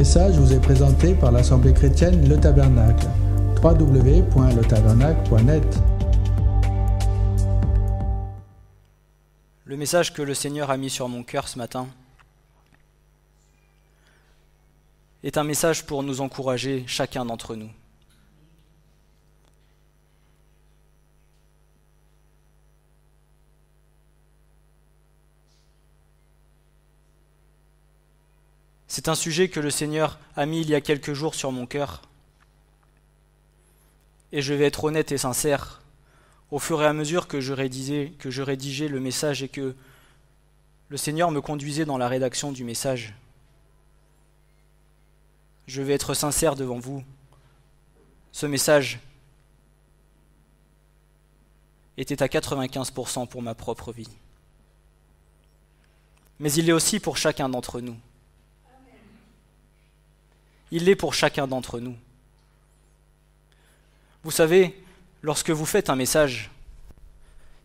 message vous est présenté par l'Assemblée chrétienne Le Tabernacle. www.letabernacle.net. Le message que le Seigneur a mis sur mon cœur ce matin est un message pour nous encourager, chacun d'entre nous. C'est un sujet que le Seigneur a mis il y a quelques jours sur mon cœur. Et je vais être honnête et sincère, au fur et à mesure que je rédigeais le message et que le Seigneur me conduisait dans la rédaction du message. Je vais être sincère devant vous. Ce message était à 95% pour ma propre vie. Mais il l'est aussi pour chacun d'entre nous. Il l'est pour chacun d'entre nous. Vous savez, lorsque vous faites un message,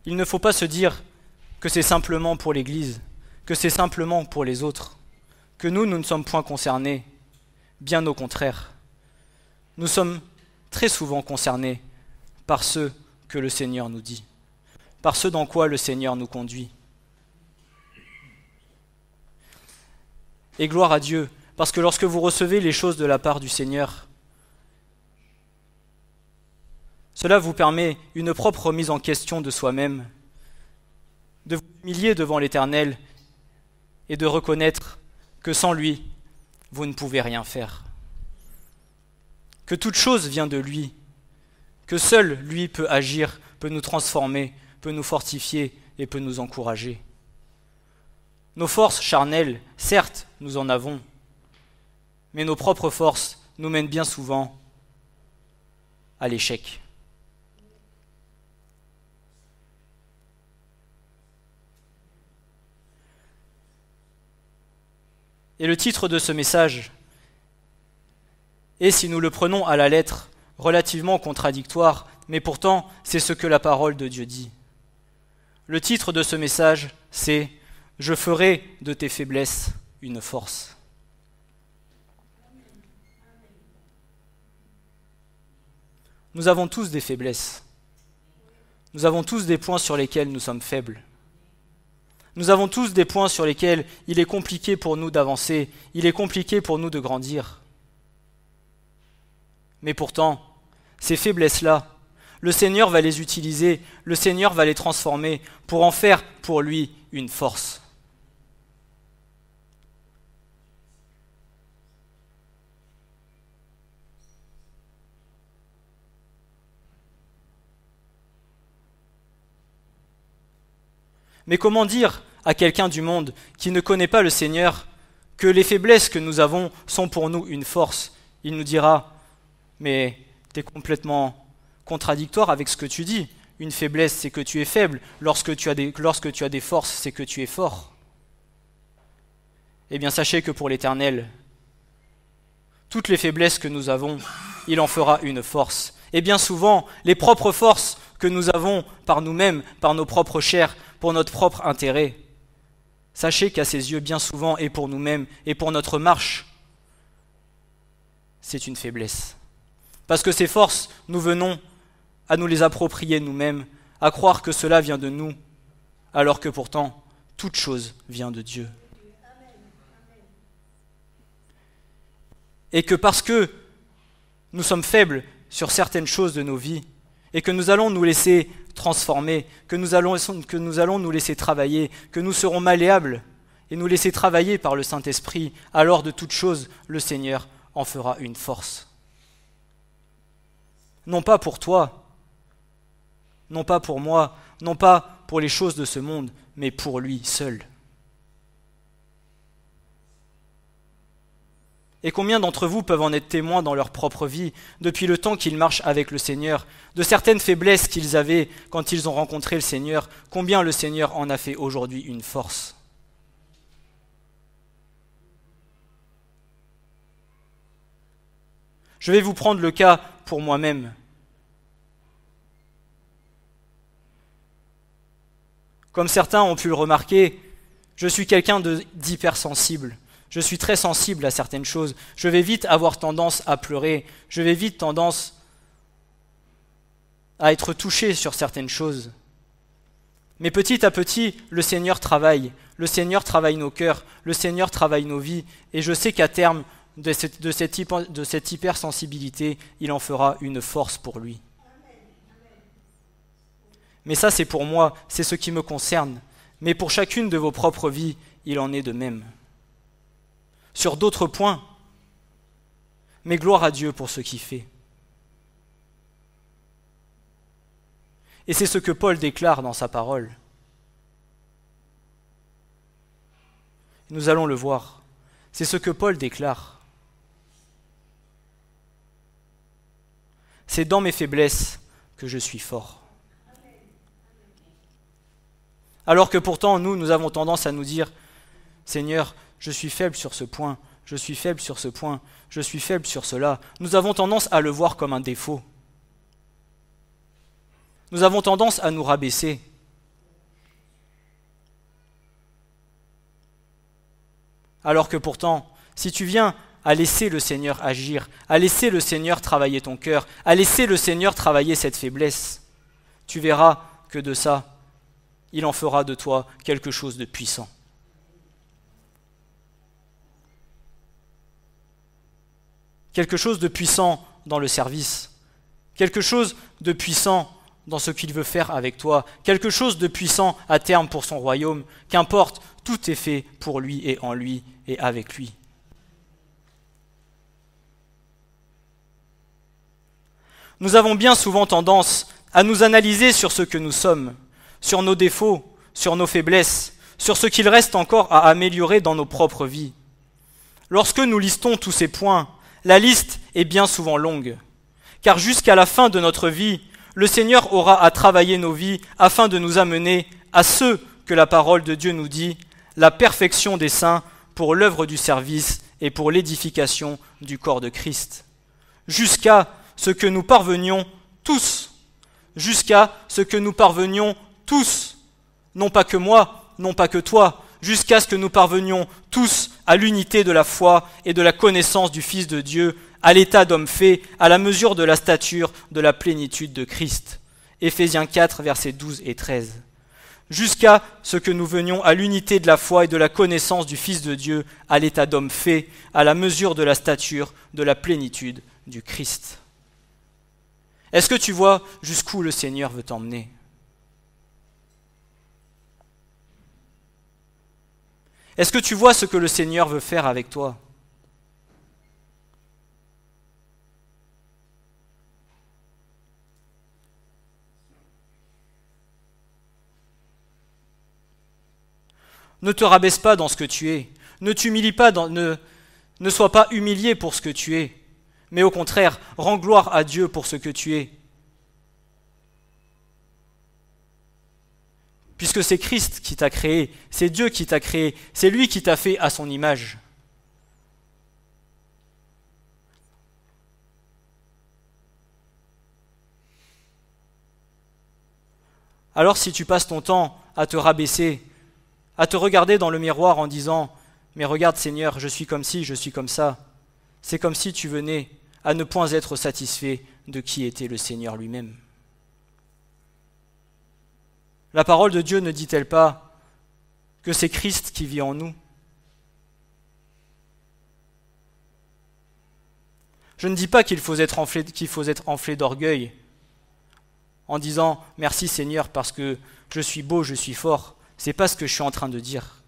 il ne faut pas se dire que c'est simplement pour l'Église, que c'est simplement pour les autres, que nous ne sommes point concernés. Bien au contraire. Nous sommes très souvent concernés par ce que le Seigneur nous dit, par ce dans quoi le Seigneur nous conduit. Et gloire à Dieu, parce que lorsque vous recevez les choses de la part du Seigneur, cela vous permet une propre remise en question de soi-même, de vous humilier devant l'Éternel et de reconnaître que sans lui, vous ne pouvez rien faire. Que toute chose vient de lui, que seul lui peut agir, peut nous transformer, peut nous fortifier et peut nous encourager. Nos forces charnelles, certes, nous en avons, mais nos propres forces nous mènent bien souvent à l'échec. Et le titre de ce message est, si nous le prenons à la lettre, relativement contradictoire, mais pourtant c'est ce que la parole de Dieu dit. Le titre de ce message, c'est « Je ferai de tes faiblesses une force ». Nous avons tous des faiblesses. Nous avons tous des points sur lesquels nous sommes faibles. Nous avons tous des points sur lesquels il est compliqué pour nous d'avancer, il est compliqué pour nous de grandir. Mais pourtant, ces faiblesses-là, le Seigneur va les utiliser, le Seigneur va les transformer pour en faire pour lui une force. Mais comment dire à quelqu'un du monde qui ne connaît pas le Seigneur que les faiblesses que nous avons sont pour nous une force? Il nous dira « Mais tu es complètement contradictoire avec ce que tu dis. Une faiblesse, c'est que tu es faible. Lorsque tu as des forces, c'est que tu es fort. » Eh bien, sachez que pour l'Éternel, toutes les faiblesses que nous avons, il en fera une force. Et bien souvent, les propres forces que nous avons par nous-mêmes, par nos propres chairs, pour notre propre intérêt, sachez qu'à ses yeux, bien souvent, et pour nous-mêmes, et pour notre marche, c'est une faiblesse. Parce que ces forces, nous venons à nous les approprier nous-mêmes, à croire que cela vient de nous, alors que pourtant, toute chose vient de Dieu. Et que parce que nous sommes faibles sur certaines choses de nos vies, et que nous allons nous laisser transformer, que nous allons nous laisser travailler, que nous serons malléables et nous laisser travailler par le Saint-Esprit, alors de toute chose, le Seigneur en fera une force. Non pas pour toi, non pas pour moi, non pas pour les choses de ce monde, mais pour lui seul. Et combien d'entre vous peuvent en être témoins dans leur propre vie, depuis le temps qu'ils marchent avec le Seigneur, de certaines faiblesses qu'ils avaient quand ils ont rencontré le Seigneur, combien le Seigneur en a fait aujourd'hui une force. Je vais vous prendre le cas pour moi-même. Comme certains ont pu le remarquer, je suis quelqu'un d'hypersensible. Je suis très sensible à certaines choses. Je vais vite avoir tendance à pleurer. Je vais vite tendance à être touché sur certaines choses. Mais petit à petit, le Seigneur travaille. Le Seigneur travaille nos cœurs. Le Seigneur travaille nos vies. Et je sais qu'à terme de cette hypersensibilité, il en fera une force pour lui. Mais ça, c'est pour moi, c'est ce qui me concerne. Mais pour chacune de vos propres vies, il en est de même. Sur d'autres points, mais gloire à Dieu pour ce qu'il fait. Et c'est ce que Paul déclare dans sa parole. Nous allons le voir. C'est ce que Paul déclare. C'est dans mes faiblesses que je suis fort. Alors que pourtant, nous avons tendance à nous dire, Seigneur, je suis faible sur ce point, je suis faible sur ce point, je suis faible sur cela. Nous avons tendance à le voir comme un défaut. Nous avons tendance à nous rabaisser. Alors que pourtant, si tu viens à laisser le Seigneur agir, à laisser le Seigneur travailler ton cœur, à laisser le Seigneur travailler cette faiblesse, tu verras que de ça, il en fera de toi quelque chose de puissant. Quelque chose de puissant dans le service, quelque chose de puissant dans ce qu'il veut faire avec toi, quelque chose de puissant à terme pour son royaume, qu'importe, tout est fait pour lui et en lui et avec lui. Nous avons bien souvent tendance à nous analyser sur ce que nous sommes, sur nos défauts, sur nos faiblesses, sur ce qu'il reste encore à améliorer dans nos propres vies. Lorsque nous listons tous ces points, la liste est bien souvent longue, car jusqu'à la fin de notre vie, le Seigneur aura à travailler nos vies afin de nous amener à ce que la parole de Dieu nous dit, la perfection des saints pour l'œuvre du service et pour l'édification du corps de Christ. Jusqu'à ce que nous parvenions tous, non pas que moi, non pas que toi, jusqu'à ce que nous parvenions tous à l'unité de la foi et de la connaissance du Fils de Dieu, à l'état d'homme fait, à la mesure de la stature de la plénitude de Christ. Éphésiens 4, versets 12 et 13. Jusqu'à ce que nous venions à l'unité de la foi et de la connaissance du Fils de Dieu, à l'état d'homme fait, à la mesure de la stature de la plénitude du Christ. Est-ce que tu vois jusqu'où le Seigneur veut t'emmener ? Est-ce que tu vois ce que le Seigneur veut faire avec toi ? Ne te rabaisse pas dans ce que tu es. Ne t'humilie pas, ne sois pas humilié pour ce que tu es. Mais au contraire, rends gloire à Dieu pour ce que tu es. Puisque c'est Christ qui t'a créé, c'est Dieu qui t'a créé, c'est lui qui t'a fait à son image. Alors si tu passes ton temps à te rabaisser, à te regarder dans le miroir en disant « Mais regarde Seigneur, je suis comme ci, je suis comme ça », c'est comme si tu venais à ne point être satisfait de qui était le Seigneur lui-même. La parole de Dieu ne dit-elle pas que c'est Christ qui vit en nous ? Je ne dis pas qu'il faut être enflé d'orgueil en disant « Merci Seigneur parce que je suis beau, je suis fort ». Ce n'est pas ce que je suis en train de dire.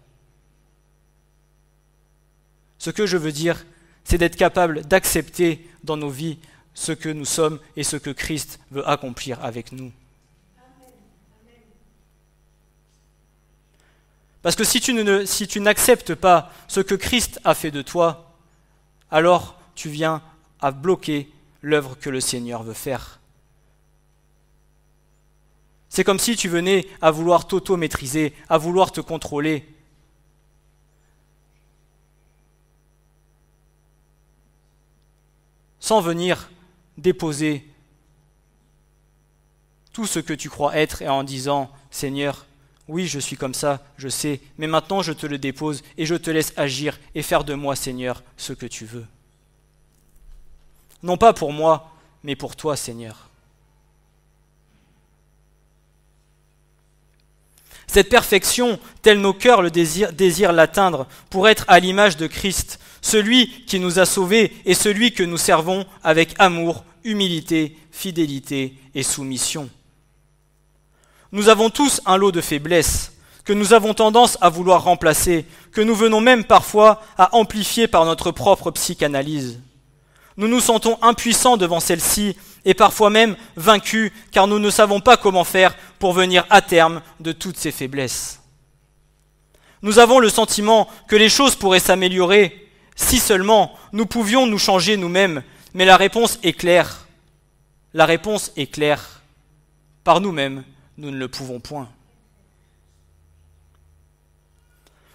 Ce que je veux dire, c'est d'être capable d'accepter dans nos vies ce que nous sommes et ce que Christ veut accomplir avec nous. Parce que si tu n'acceptes pas ce que Christ a fait de toi, alors tu viens à bloquer l'œuvre que le Seigneur veut faire. C'est comme si tu venais à vouloir t'auto-maîtriser, à vouloir te contrôler. Sans venir déposer tout ce que tu crois être et en disant « Seigneur, Oui, je suis comme ça, je sais, mais maintenant je te le dépose et je te laisse agir et faire de moi, Seigneur, ce que tu veux. Non pas pour moi, mais pour toi, Seigneur. Cette perfection, tel nos cœurs le désirent l'atteindre, pour être à l'image de Christ, celui qui nous a sauvés et celui que nous servons avec amour, humilité, fidélité et soumission. Nous avons tous un lot de faiblesses, que nous avons tendance à vouloir remplacer, que nous venons même parfois à amplifier par notre propre psychanalyse. Nous nous sentons impuissants devant celle-ci et parfois même vaincus car nous ne savons pas comment faire pour venir à terme de toutes ces faiblesses. Nous avons le sentiment que les choses pourraient s'améliorer si seulement nous pouvions nous changer nous-mêmes, mais la réponse est claire. La réponse est claire. Par nous-mêmes, nous ne le pouvons point.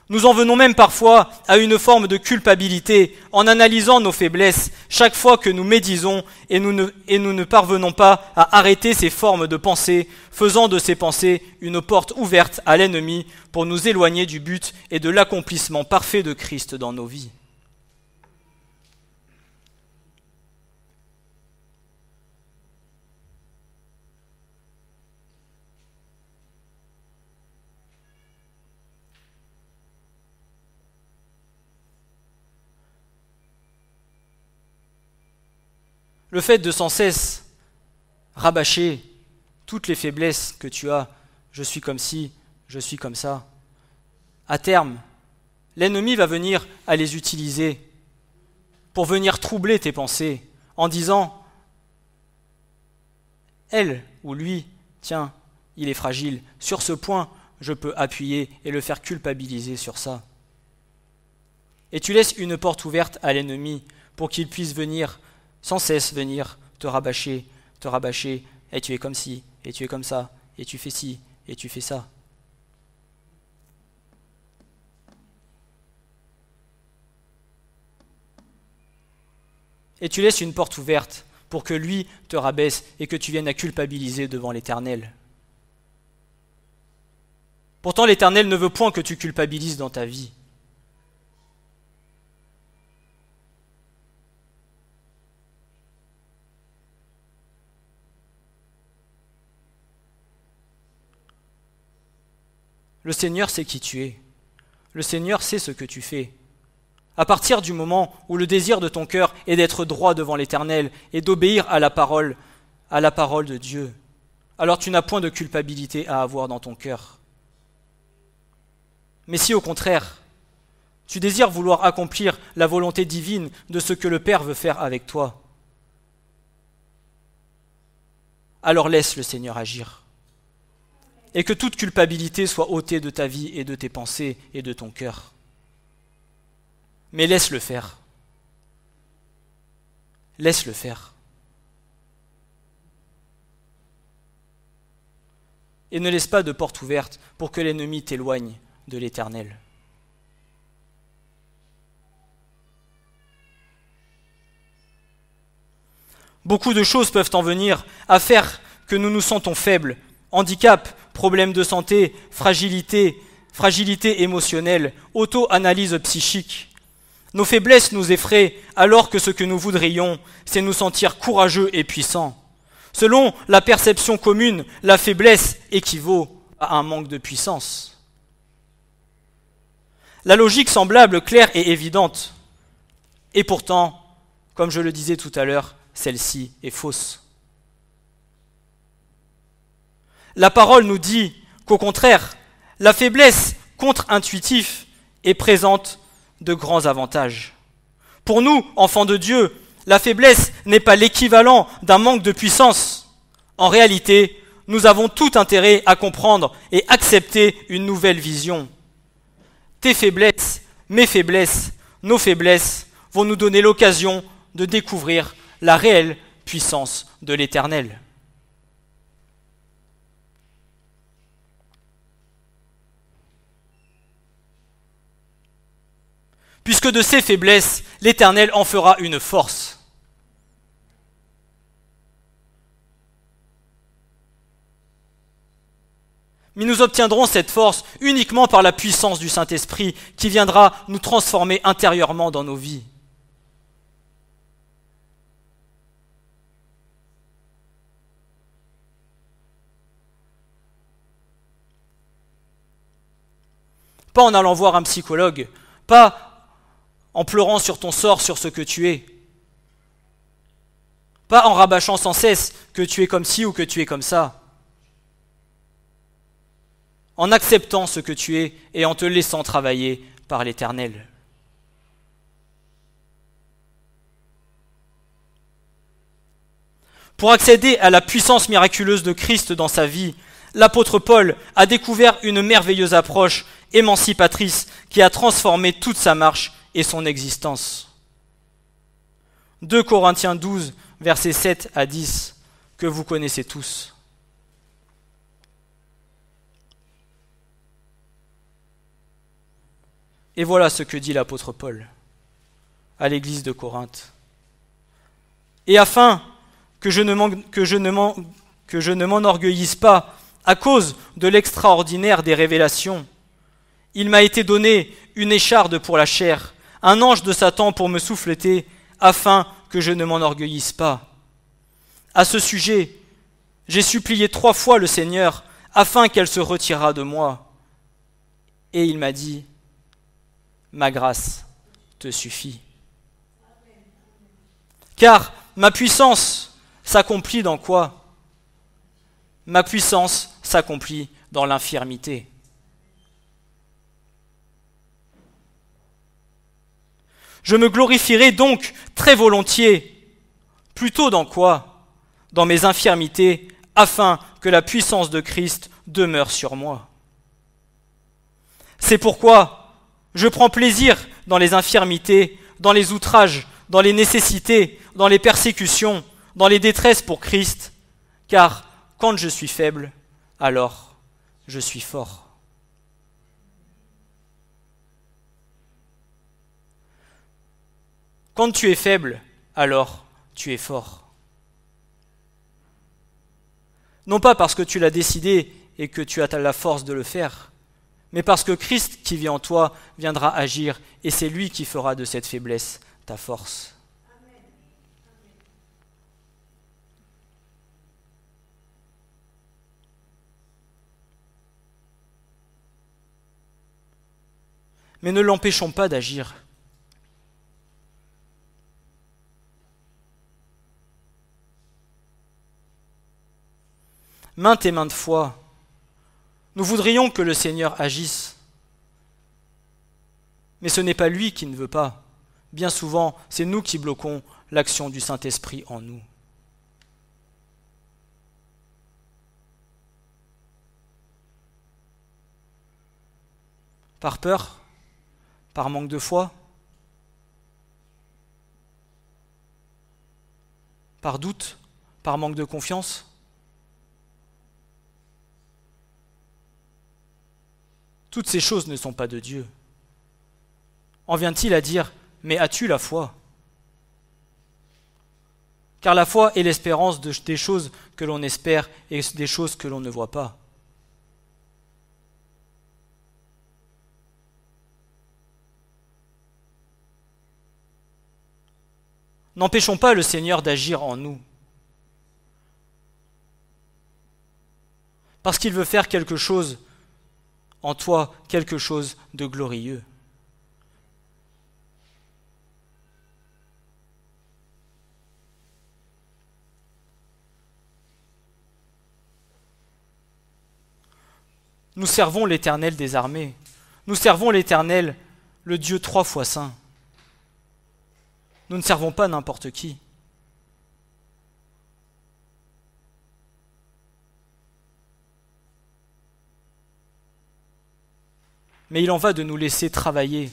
Nous en venons même parfois à une forme de culpabilité en analysant nos faiblesses chaque fois que nous médisons et nous ne parvenons pas à arrêter ces formes de pensée, faisant de ces pensées une porte ouverte à l'ennemi pour nous éloigner du but et de l'accomplissement parfait de Christ dans nos vies. Le fait de sans cesse rabâcher toutes les faiblesses que tu as, je suis comme ci, je suis comme ça, à terme, l'ennemi va venir à les utiliser pour venir troubler tes pensées en disant « Elle ou lui, tiens, il est fragile, sur ce point, je peux appuyer et le faire culpabiliser sur ça. » Et tu laisses une porte ouverte à l'ennemi pour qu'il puisse venir sans cesse venir te rabâcher, et tu es comme ci, et tu es comme ça, et tu fais ci, et tu fais ça. Et tu laisses une porte ouverte pour que lui te rabaisse et que tu viennes à culpabiliser devant l'Éternel. Pourtant, l'Éternel ne veut point que tu culpabilises dans ta vie. Le Seigneur sait qui tu es. Le Seigneur sait ce que tu fais. À partir du moment où le désir de ton cœur est d'être droit devant l'Éternel et d'obéir à la parole de Dieu, alors tu n'as point de culpabilité à avoir dans ton cœur. Mais si au contraire, tu désires vouloir accomplir la volonté divine de ce que le Père veut faire avec toi, alors laisse le Seigneur agir. Et que toute culpabilité soit ôtée de ta vie et de tes pensées et de ton cœur. Mais laisse-le faire. Laisse-le faire. Et ne laisse pas de porte ouverte pour que l'ennemi t'éloigne de l'Éternel. Beaucoup de choses peuvent en venir à faire que nous nous sentons faibles. Handicap, problèmes de santé, fragilité émotionnelle, auto-analyse psychique. Nos faiblesses nous effraient alors que ce que nous voudrions, c'est nous sentir courageux et puissants. Selon la perception commune, la faiblesse équivaut à un manque de puissance. La logique semblable claire et évidente. Et pourtant, comme je le disais tout à l'heure, celle-ci est fausse. La parole nous dit qu'au contraire, la faiblesse contre-intuitive présente de grands avantages. Pour nous, enfants de Dieu, la faiblesse n'est pas l'équivalent d'un manque de puissance. En réalité, nous avons tout intérêt à comprendre et accepter une nouvelle vision. Tes faiblesses, mes faiblesses, nos faiblesses vont nous donner l'occasion de découvrir la réelle puissance de l'Éternel. Puisque de ces faiblesses, l'Éternel en fera une force. Mais nous obtiendrons cette force uniquement par la puissance du Saint-Esprit qui viendra nous transformer intérieurement dans nos vies. Pas en allant voir un psychologue, pas en pleurant sur ton sort, sur ce que tu es, pas en rabâchant sans cesse que tu es comme ci ou que tu es comme ça, en acceptant ce que tu es et en te laissant travailler par l'Éternel. Pour accéder à la puissance miraculeuse de Christ dans sa vie, l'apôtre Paul a découvert une merveilleuse approche émancipatrice qui a transformé toute sa marche et son existence. 2 Corinthiens 12, versets 7 à 10, que vous connaissez tous. Et voilà ce que dit l'apôtre Paul à l'église de Corinthe. Et afin que je ne m'enorgueillisse pas à cause de l'extraordinaire des révélations, il m'a été donné une écharde pour la chair, un ange de Satan pour me souffleter, afin que je ne m'enorgueillisse pas. À ce sujet, j'ai supplié 3 fois le Seigneur, afin qu'elle se retirât de moi. Et il m'a dit, ma grâce te suffit. Car ma puissance s'accomplit dans quoi ? Ma puissance s'accomplit dans l'infirmité. Je me glorifierai donc très volontiers. Plutôt dans quoi ? Dans mes infirmités, afin que la puissance de Christ demeure sur moi. C'est pourquoi je prends plaisir dans les infirmités, dans les outrages, dans les nécessités, dans les persécutions, dans les détresses pour Christ, car quand je suis faible, alors je suis fort. Quand tu es faible, alors tu es fort. Non pas parce que tu l'as décidé et que tu as la force de le faire, mais parce que Christ qui vit en toi viendra agir et c'est lui qui fera de cette faiblesse ta force. Mais ne l'empêchons pas d'agir. Maintes et maintes fois, nous voudrions que le Seigneur agisse. Mais ce n'est pas lui qui ne veut pas. Bien souvent, c'est nous qui bloquons l'action du Saint-Esprit en nous. Par peur ? Par manque de foi ? Par doute ? Par manque de confiance ? Toutes ces choses ne sont pas de Dieu. En vient-il à dire, mais as-tu la foi ? Car la foi est l'espérance des choses que l'on espère et des choses que l'on ne voit pas. N'empêchons pas le Seigneur d'agir en nous. Parce qu'il veut faire quelque chose en toi, quelque chose de glorieux. Nous servons l'Éternel des armées. Nous servons l'Éternel, le Dieu 3 fois saint. Nous ne servons pas n'importe qui. Mais il en va de nous laisser travailler.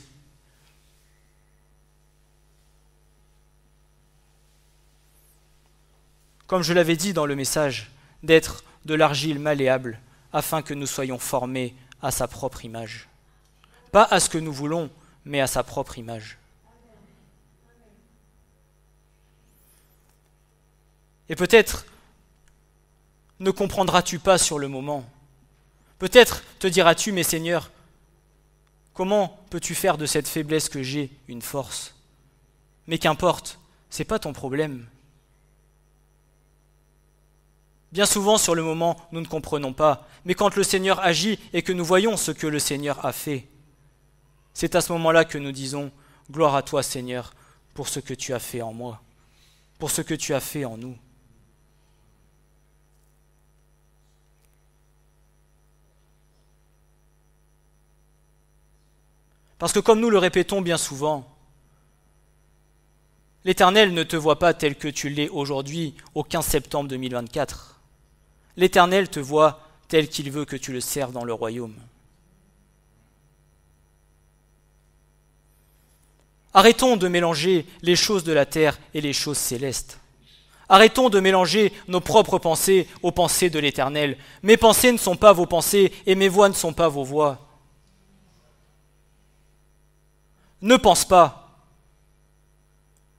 Comme je l'avais dit dans le message, d'être de l'argile malléable, afin que nous soyons formés à sa propre image. Pas à ce que nous voulons, mais à sa propre image. Et peut-être ne comprendras-tu pas sur le moment. Peut-être te diras-tu, mais Seigneur, comment peux-tu faire de cette faiblesse que j'ai une force? Mais qu'importe, ce n'est pas ton problème. Bien souvent, sur le moment, nous ne comprenons pas, mais quand le Seigneur agit et que nous voyons ce que le Seigneur a fait, c'est à ce moment-là que nous disons « Gloire à toi, Seigneur, pour ce que tu as fait en moi, pour ce que tu as fait en nous. » Parce que comme nous le répétons bien souvent, l'Éternel ne te voit pas tel que tu l'es aujourd'hui, au 15 septembre 2024. L'Éternel te voit tel qu'il veut que tu le serves dans le royaume. Arrêtons de mélanger les choses de la terre et les choses célestes. Arrêtons de mélanger nos propres pensées aux pensées de l'Éternel. Mes pensées ne sont pas vos pensées et mes voix ne sont pas vos voix. Ne pense pas,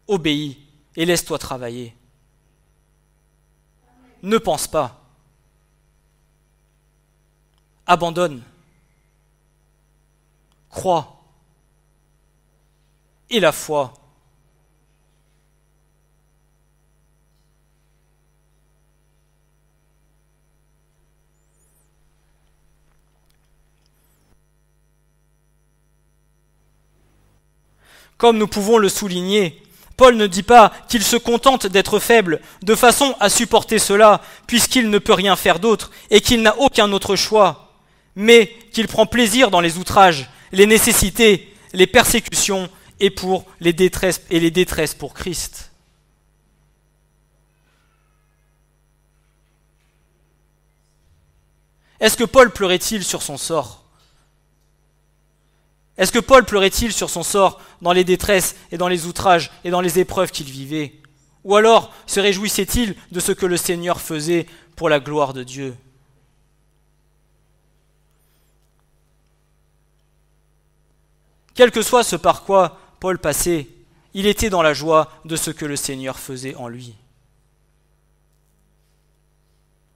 obéis et laisse-toi travailler. Ne pense pas, abandonne, crois, et la foi. Comme nous pouvons le souligner, Paul ne dit pas qu'il se contente d'être faible de façon à supporter cela, puisqu'il ne peut rien faire d'autre et qu'il n'a aucun autre choix, mais qu'il prend plaisir dans les outrages, les nécessités, les persécutions et les détresses pour Christ. Est-ce que Paul pleurait-il sur son sort ? Est-ce que Paul pleurait-il sur son sort dans les détresses et dans les outrages et dans les épreuves qu'il vivait? Ou alors se réjouissait-il de ce que le Seigneur faisait pour la gloire de Dieu? Quel que soit ce par quoi Paul passait, il était dans la joie de ce que le Seigneur faisait en lui.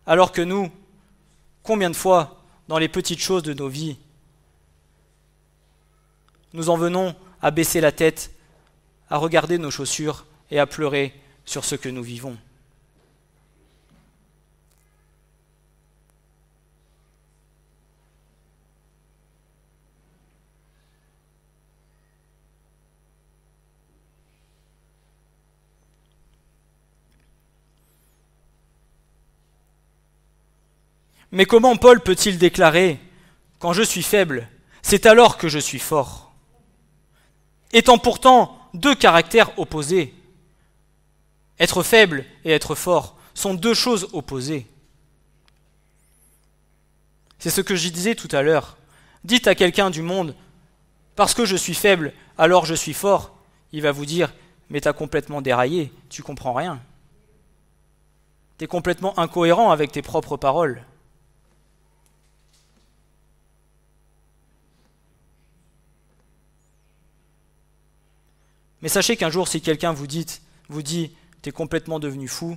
Alors que nous, combien de fois, dans les petites choses de nos vies, nous en venons à baisser la tête, à regarder nos chaussures et à pleurer sur ce que nous vivons. Mais comment Paul peut-il déclarer « Quand je suis faible, c'est alors que je suis fort » étant pourtant deux caractères opposés. Être faible et être fort sont deux choses opposées. C'est ce que je disais tout à l'heure. Dites à quelqu'un du monde « Parce que je suis faible, alors je suis fort », il va vous dire « Mais t'as complètement déraillé, tu comprends rien. T'es complètement incohérent avec tes propres paroles. » Mais sachez qu'un jour, si quelqu'un vous dit « T'es complètement devenu fou »,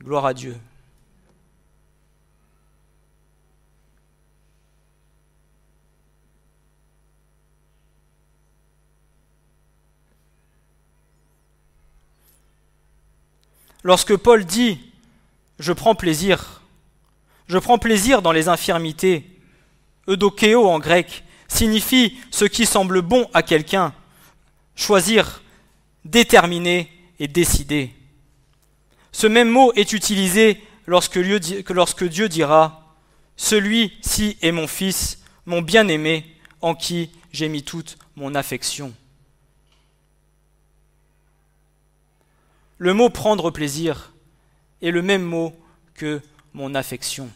gloire à Dieu. Lorsque Paul dit « Je prends plaisir dans les infirmités », eudokeo en grec, signifie ce qui semble bon à quelqu'un, choisir, déterminer et décider. Ce même mot est utilisé lorsque Dieu dira « Celui-ci est mon fils, mon bien-aimé, en qui j'ai mis toute mon affection. » Le mot « prendre plaisir » est le même mot que « mon affection ».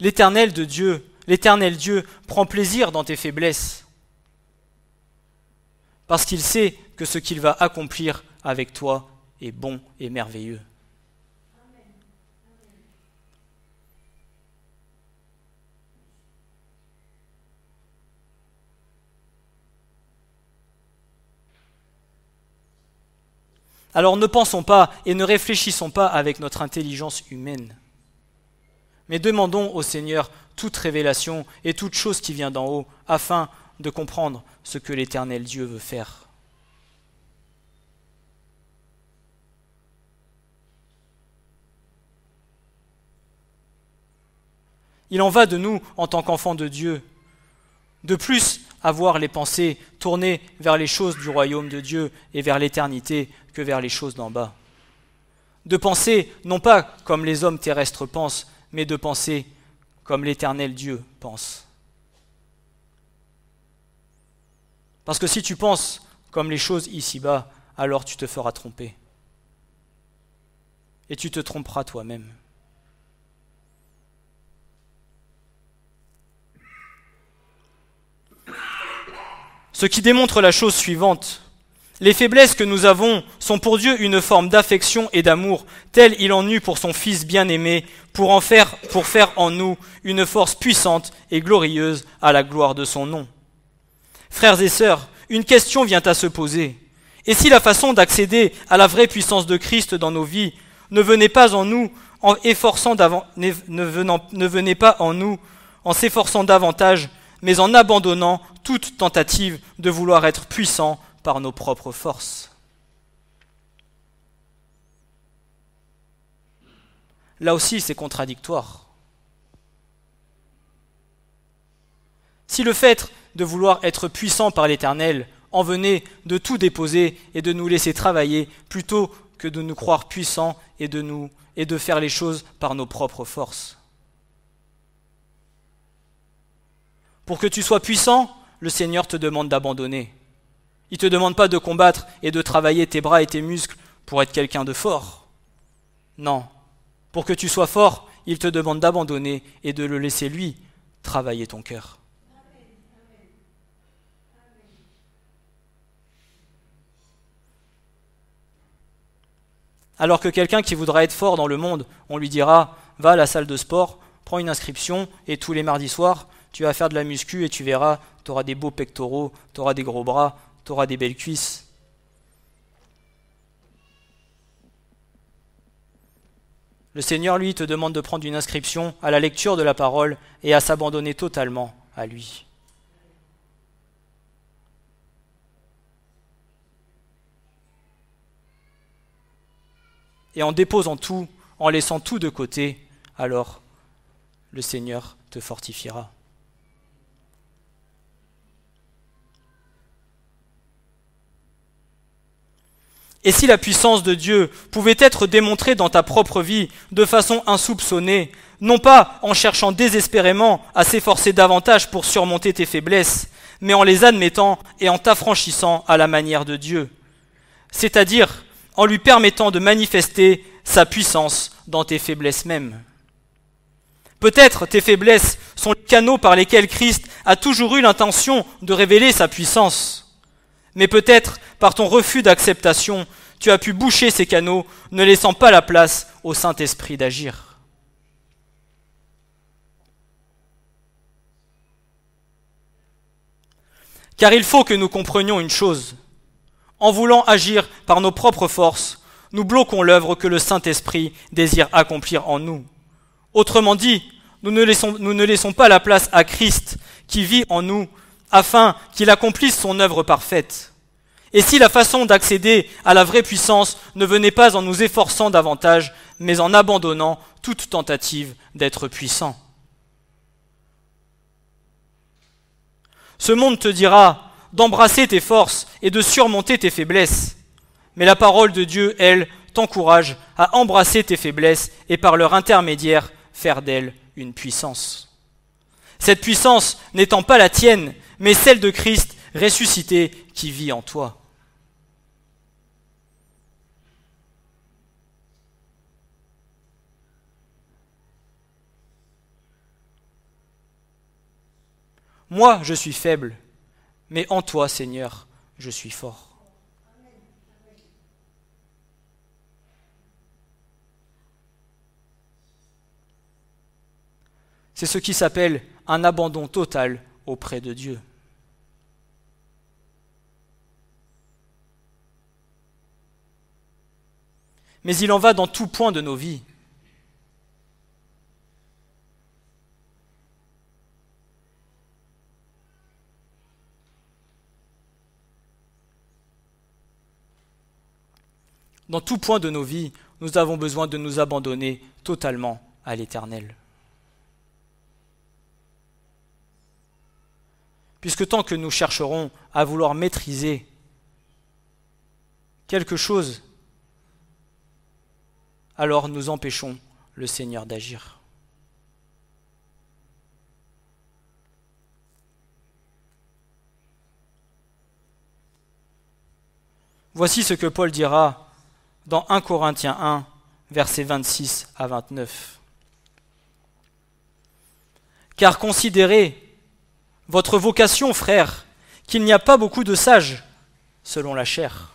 L'Éternel Dieu prend plaisir dans tes faiblesses parce qu'il sait que ce qu'il va accomplir avec toi est bon et merveilleux. Alors ne pensons pas et ne réfléchissons pas avec notre intelligence humaine. Mais demandons au Seigneur toute révélation et toute chose qui vient d'en haut, afin de comprendre ce que l'Éternel Dieu veut faire. Il en va de nous en tant qu'enfants de Dieu, de plus avoir les pensées tournées vers les choses du royaume de Dieu et vers l'éternité que vers les choses d'en bas. De penser non pas comme les hommes terrestres pensent, mais de penser comme l'Éternel Dieu pense. Parce que si tu penses comme les choses ici-bas, alors tu te feras tromper. Et tu te tromperas toi-même. Ce qui démontre la chose suivante. Les faiblesses que nous avons sont pour Dieu une forme d'affection et d'amour, tel il en eut pour son Fils bien-aimé, pour faire en nous une force puissante et glorieuse à la gloire de son nom. Frères et sœurs, une question vient à se poser. Et si la façon d'accéder à la vraie puissance de Christ dans nos vies ne venait pas en nous en s'efforçant davantage, mais en abandonnant toute tentative de vouloir être puissant par nos propres forces. Là aussi, c'est contradictoire. Si le fait de vouloir être puissant par l'Éternel en venait de tout déposer et de nous laisser travailler plutôt que de nous croire puissants et de faire les choses par nos propres forces. Pour que tu sois puissant, le Seigneur te demande d'abandonner. Il ne te demande pas de combattre et de travailler tes bras et tes muscles pour être quelqu'un de fort. Non. Pour que tu sois fort, il te demande d'abandonner et de le laisser lui travailler ton cœur. Alors que quelqu'un qui voudra être fort dans le monde, on lui dira « Va à la salle de sport, prends une inscription et tous les mardis soirs, tu vas faire de la muscu et tu verras, tu auras des beaux pectoraux, tu auras des gros bras, tu auras des belles cuisses. » Le Seigneur, lui, te demande de prendre une inscription à la lecture de la parole et à s'abandonner totalement à lui. Et en déposant tout, en laissant tout de côté, alors le Seigneur te fortifiera. Et si la puissance de Dieu pouvait être démontrée dans ta propre vie de façon insoupçonnée, non pas en cherchant désespérément à s'efforcer davantage pour surmonter tes faiblesses, mais en les admettant et en t'affranchissant à la manière de Dieu, c'est-à-dire en lui permettant de manifester sa puissance dans tes faiblesses mêmes. Peut-être tes faiblesses sont les canaux par lesquels Christ a toujours eu l'intention de révéler sa puissance. Mais peut-être, par ton refus d'acceptation, tu as pu boucher ces canaux, ne laissant pas la place au Saint-Esprit d'agir. Car il faut que nous comprenions une chose. En voulant agir par nos propres forces, nous bloquons l'œuvre que le Saint-Esprit désire accomplir en nous. Autrement dit, nous ne laissons pas la place à Christ qui vit en nous, afin qu'il accomplisse son œuvre parfaite. Et si la façon d'accéder à la vraie puissance ne venait pas en nous efforçant davantage, mais en abandonnant toute tentative d'être puissant. Ce monde te dira d'embrasser tes forces et de surmonter tes faiblesses. Mais la parole de Dieu, elle, t'encourage à embrasser tes faiblesses et par leur intermédiaire, faire d'elles une puissance. Cette puissance n'étant pas la tienne, mais celle de Christ ressuscité qui vit en toi. Moi, je suis faible, mais en toi, Seigneur, je suis fort. C'est ce qui s'appelle un abandon total auprès de Dieu. mais il en va dans tout point de nos vies. Dans tout point de nos vies, nous avons besoin de nous abandonner totalement à l'Éternel. Puisque tant que nous chercherons à vouloir maîtriser quelque chose, alors nous empêchons le Seigneur d'agir. Voici ce que Paul dira dans 1 Corinthiens 1, versets 26 à 29. Car considérez votre vocation, frères, qu'il n'y a pas beaucoup de sages selon la chair.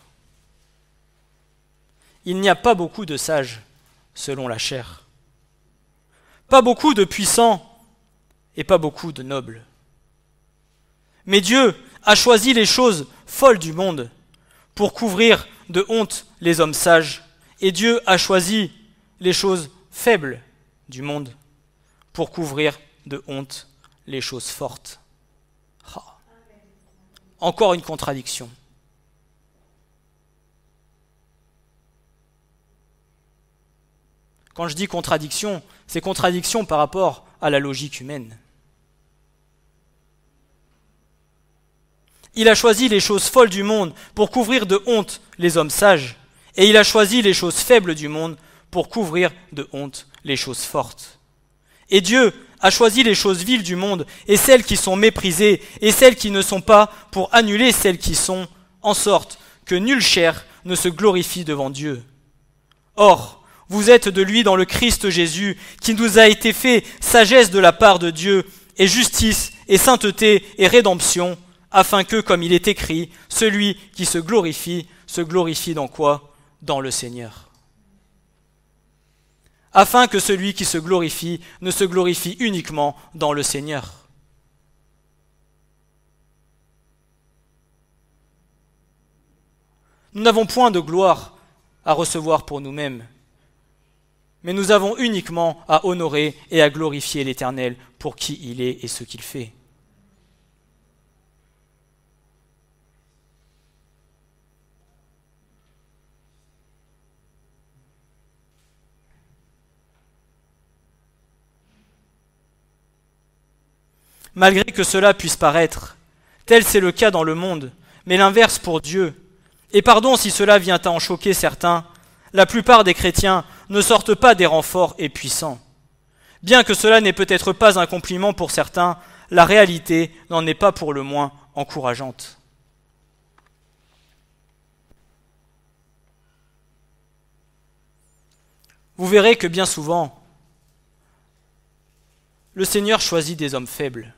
Il n'y a pas beaucoup de sages selon la chair. Pas beaucoup de puissants et pas beaucoup de nobles. Mais Dieu a choisi les choses folles du monde pour couvrir de honte les hommes sages, et Dieu a choisi les choses faibles du monde pour couvrir de honte les choses fortes. Oh. Encore une contradiction. Quand je dis contradiction, c'est contradiction par rapport à la logique humaine. Il a choisi les choses folles du monde pour couvrir de honte les hommes sages, et il a choisi les choses faibles du monde pour couvrir de honte les choses fortes. Et Dieu a choisi les choses viles du monde et celles qui sont méprisées et celles qui ne sont pas pour annuler celles qui sont, en sorte que nulle chair ne se glorifie devant Dieu. Or, vous êtes de lui dans le Christ Jésus, qui nous a été fait sagesse de la part de Dieu, et justice, et sainteté, et rédemption, afin que, comme il est écrit, celui qui se glorifie dans quoi? Dans le Seigneur. Afin que celui qui se glorifie ne se glorifie uniquement dans le Seigneur. Nous n'avons point de gloire à recevoir pour nous-mêmes, mais nous avons uniquement à honorer et à glorifier l'Éternel pour qui il est et ce qu'il fait. Malgré que cela puisse paraître, tel c'est le cas dans le monde, mais l'inverse pour Dieu. Et pardon si cela vient à en choquer certains, la plupart des chrétiens ne sortent pas des rangs forts et puissants. Bien que cela n'est peut-être pas un compliment pour certains, la réalité n'en est pas pour le moins encourageante. Vous verrez que bien souvent, le Seigneur choisit des hommes faibles.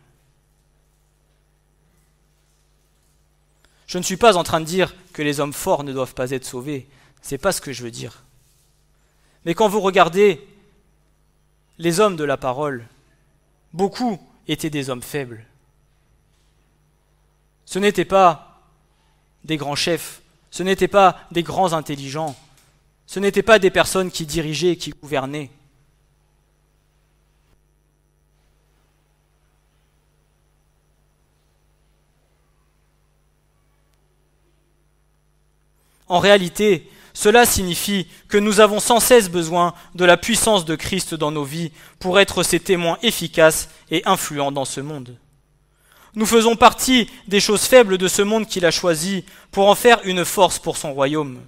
Je ne suis pas en train de dire que les hommes forts ne doivent pas être sauvés. Ce n'est pas ce que je veux dire. Mais quand vous regardez les hommes de la parole, beaucoup étaient des hommes faibles. Ce n'étaient pas des grands chefs, ce n'étaient pas des grands intelligents, ce n'étaient pas des personnes qui dirigeaient et qui gouvernaient. En réalité, cela signifie que nous avons sans cesse besoin de la puissance de Christ dans nos vies pour être ses témoins efficaces et influents dans ce monde. Nous faisons partie des choses faibles de ce monde qu'il a choisi pour en faire une force pour son royaume.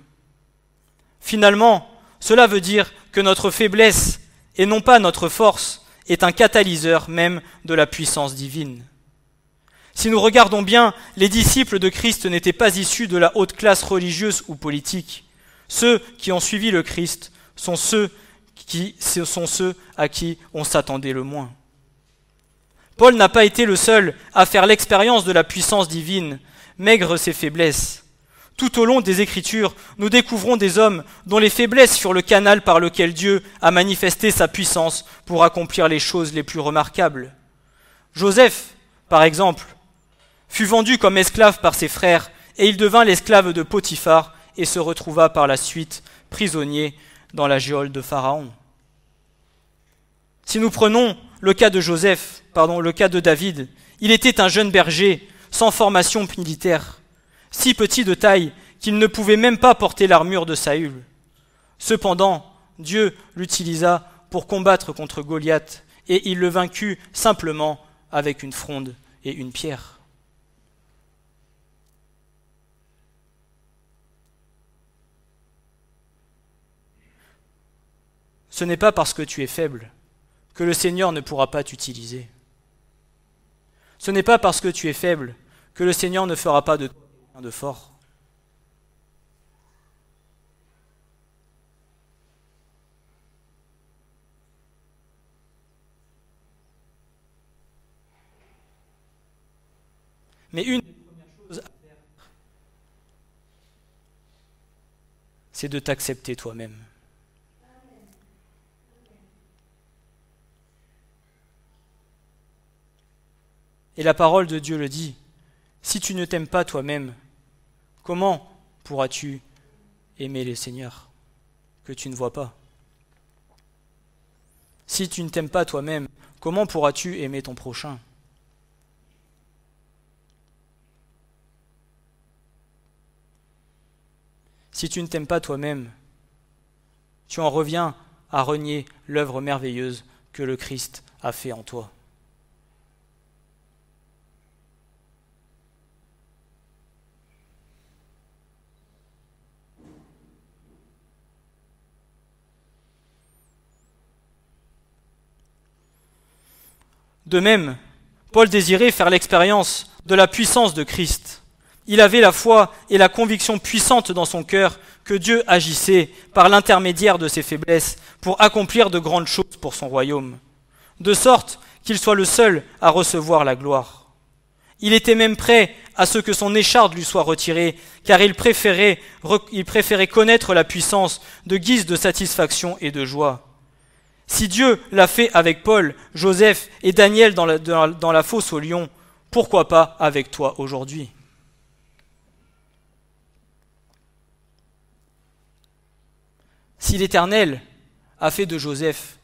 Finalement, cela veut dire que notre faiblesse, et non pas notre force, est un catalyseur même de la puissance divine. Si nous regardons bien, les disciples de Christ n'étaient pas issus de la haute classe religieuse ou politique. Ceux qui ont suivi le Christ sont ceux à qui on s'attendait le moins. Paul n'a pas été le seul à faire l'expérience de la puissance divine, maigre ses faiblesses. Tout au long des Écritures, nous découvrons des hommes dont les faiblesses furent le canal par lequel Dieu a manifesté sa puissance pour accomplir les choses les plus remarquables. Joseph, par exemple, fut vendu comme esclave par ses frères, et il devint l'esclave de Potiphar et se retrouva par la suite prisonnier dans la geôle de Pharaon. Si nous prenons le cas de David, il était un jeune berger sans formation militaire, si petit de taille qu'il ne pouvait même pas porter l'armure de Saül. Cependant, Dieu l'utilisa pour combattre contre Goliath, et il le vaincut simplement avec une fronde et une pierre. Ce n'est pas parce que tu es faible que le Seigneur ne pourra pas t'utiliser. Ce n'est pas parce que tu es faible que le Seigneur ne fera pas de toi quelqu'un de fort. Mais une des premières choses à faire, c'est de t'accepter toi-même. Et la parole de Dieu le dit, si tu ne t'aimes pas toi-même, comment pourras-tu aimer le Seigneur que tu ne vois pas? Si tu ne t'aimes pas toi-même, comment pourras-tu aimer ton prochain? Si tu ne t'aimes pas toi-même, tu en reviens à renier l'œuvre merveilleuse que le Christ a fait en toi. De même, Paul désirait faire l'expérience de la puissance de Christ. Il avait la foi et la conviction puissante dans son cœur que Dieu agissait par l'intermédiaire de ses faiblesses pour accomplir de grandes choses pour son royaume, de sorte qu'il soit le seul à recevoir la gloire. Il était même prêt à ce que son écharde lui soit retirée, car il préférait connaître la puissance de guise de satisfaction et de joie. Si Dieu l'a fait avec Paul, Joseph et Daniel dans la fosse aux lions, pourquoi pas avec toi aujourd'hui? Si l'Éternel a fait de Joseph,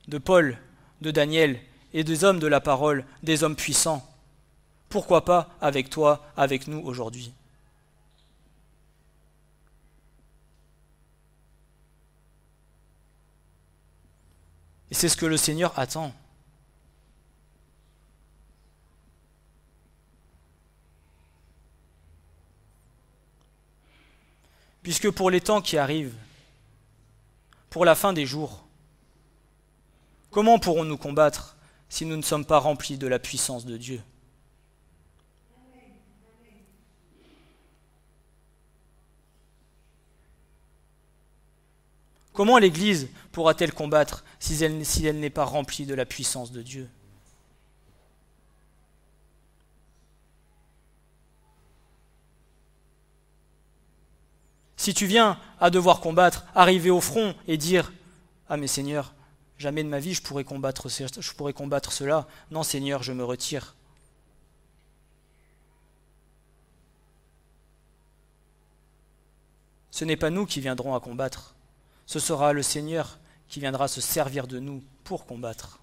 de Paul, de Daniel et des hommes de la parole des hommes puissants, pourquoi pas avec toi, avec nous aujourd'hui? Et c'est ce que le Seigneur attend. Puisque pour les temps qui arrivent, pour la fin des jours, comment pourrons-nous combattre si nous ne sommes pas remplis de la puissance de Dieu? Comment l'Église pourra-t-elle combattre si elle n'est pas remplie de la puissance de Dieu? Si tu viens à devoir combattre, arriver au front et dire « Ah mais Seigneur, jamais de ma vie je pourrais combattre cela. Non Seigneur, je me retire. » Ce n'est pas nous qui viendrons à combattre. Ce sera le Seigneur qui viendra se servir de nous pour combattre.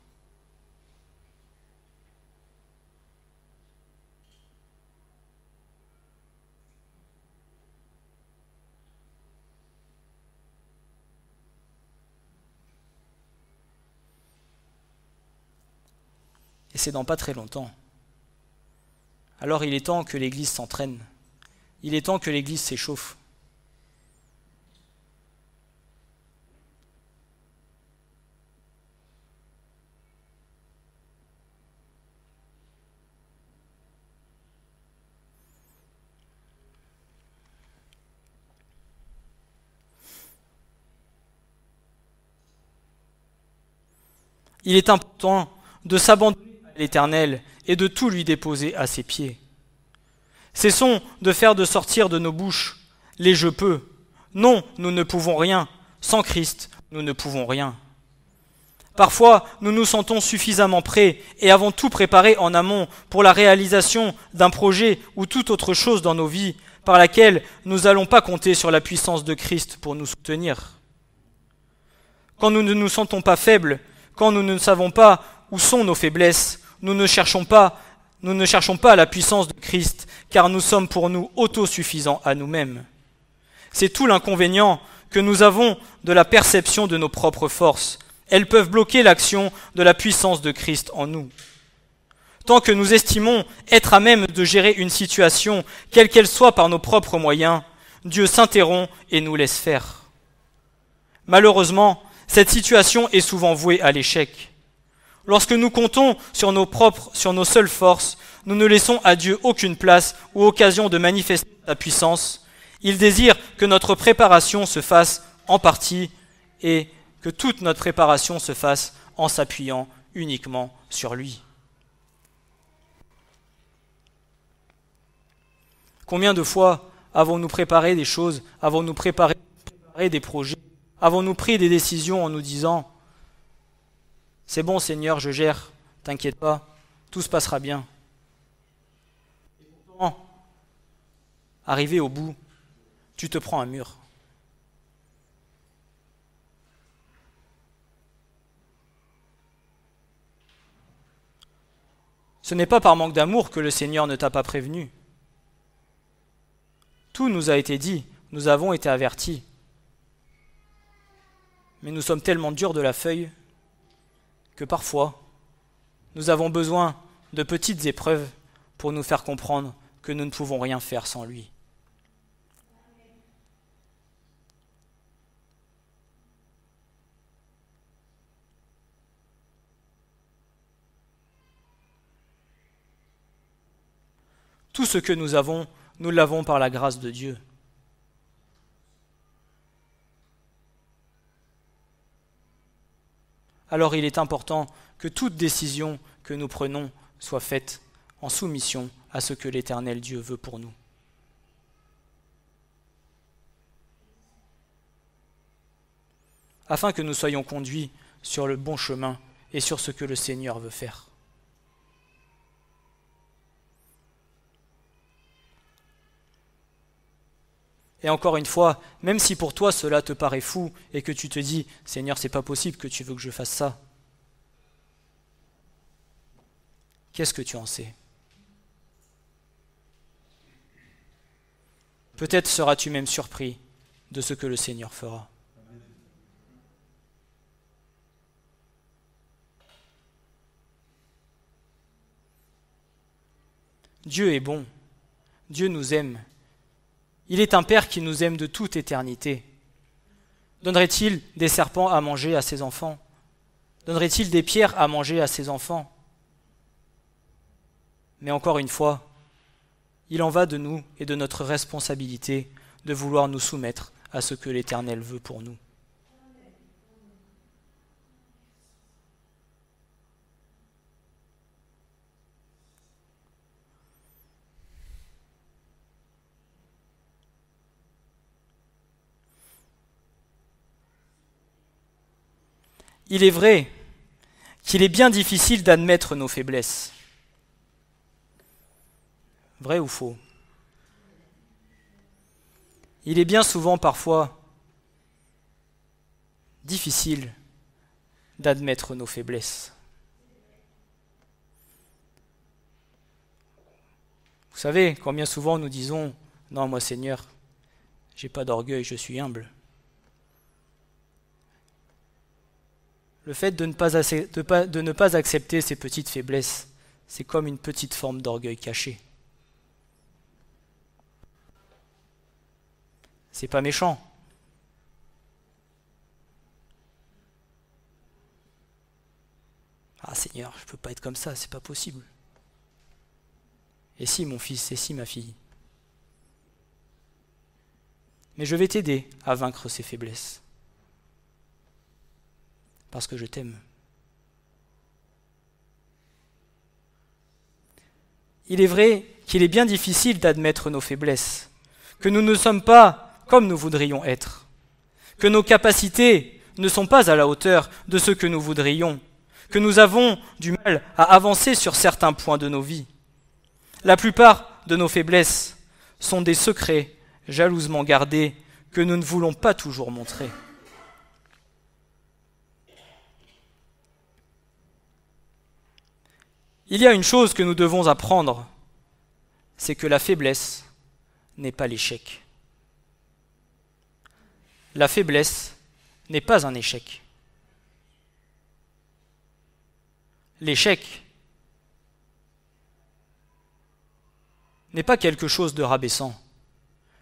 Et c'est dans pas très longtemps. Alors il est temps que l'Église s'entraîne. Il est temps que l'Église s'échauffe. Il est important de s'abandonner à l'Éternel et de tout lui déposer à ses pieds. Cessons de faire de sortir de nos bouches les « je peux ». Non, nous ne pouvons rien. Sans Christ, nous ne pouvons rien. Parfois, nous nous sentons suffisamment prêts et avons tout préparé en amont pour la réalisation d'un projet ou toute autre chose dans nos vies par laquelle nous n'allons pas compter sur la puissance de Christ pour nous soutenir. Quand nous ne nous sentons pas faibles, quand nous ne savons pas où sont nos faiblesses, nous ne cherchons pas la puissance de Christ, car nous sommes pour nous autosuffisants à nous-mêmes. C'est tout l'inconvénient que nous avons de la perception de nos propres forces. Elles peuvent bloquer l'action de la puissance de Christ en nous. Tant que nous estimons être à même de gérer une situation, quelle qu'elle soit par nos propres moyens, Dieu s'interrompt et nous laisse faire. Malheureusement, cette situation est souvent vouée à l'échec. Lorsque nous comptons sur nos seules forces, nous ne laissons à Dieu aucune place ou occasion de manifester sa puissance. Il désire que notre préparation se fasse en partie et que toute notre préparation se fasse en s'appuyant uniquement sur lui. Combien de fois avons-nous préparé des choses, avons-nous préparé des projets, avons-nous pris des décisions en nous disant « C'est bon Seigneur, je gère, t'inquiète pas, tout se passera bien. » Et pourtant, arrivé au bout, tu te prends un mur. Ce n'est pas par manque d'amour que le Seigneur ne t'a pas prévenu. Tout nous a été dit, nous avons été avertis. Mais nous sommes tellement durs de la feuille que parfois, nous avons besoin de petites épreuves pour nous faire comprendre que nous ne pouvons rien faire sans lui. Tout ce que nous avons, nous l'avons par la grâce de Dieu. Alors il est important que toute décision que nous prenons soit faite en soumission à ce que l'Éternel Dieu veut pour nous. Afin que nous soyons conduits sur le bon chemin et sur ce que le Seigneur veut faire. Et encore une fois, même si pour toi cela te paraît fou et que tu te dis « Seigneur, c'est pas possible que tu veux que je fasse ça », qu'est-ce que tu en sais? Peut-être seras-tu même surpris de ce que le Seigneur fera. Dieu est bon, Dieu nous aime. Il est un Père qui nous aime de toute éternité. Donnerait-il des serpents à manger à ses enfants? Donnerait-il des pierres à manger à ses enfants? Mais encore une fois, il en va de nous et de notre responsabilité de vouloir nous soumettre à ce que l'Éternel veut pour nous. Il est vrai qu'il est bien difficile d'admettre nos faiblesses. Vrai ou faux? Il est bien souvent parfois difficile d'admettre nos faiblesses. Vous savez, combien souvent nous disons « Non, moi Seigneur, j'ai pas d'orgueil, je suis humble ». Le fait de ne pas accepter ces petites faiblesses, c'est comme une petite forme d'orgueil caché. C'est pas méchant. Ah Seigneur, je peux pas être comme ça, c'est pas possible. Et si mon fils, et si ma fille? Mais je vais t'aider à vaincre ces faiblesses. Parce que je t'aime. Il est vrai qu'il est bien difficile d'admettre nos faiblesses, que nous ne sommes pas comme nous voudrions être, que nos capacités ne sont pas à la hauteur de ce que nous voudrions, que nous avons du mal à avancer sur certains points de nos vies. La plupart de nos faiblesses sont des secrets jalousement gardés que nous ne voulons pas toujours montrer. Il y a une chose que nous devons apprendre, c'est que la faiblesse n'est pas l'échec. La faiblesse n'est pas un échec. L'échec n'est pas quelque chose de rabaissant,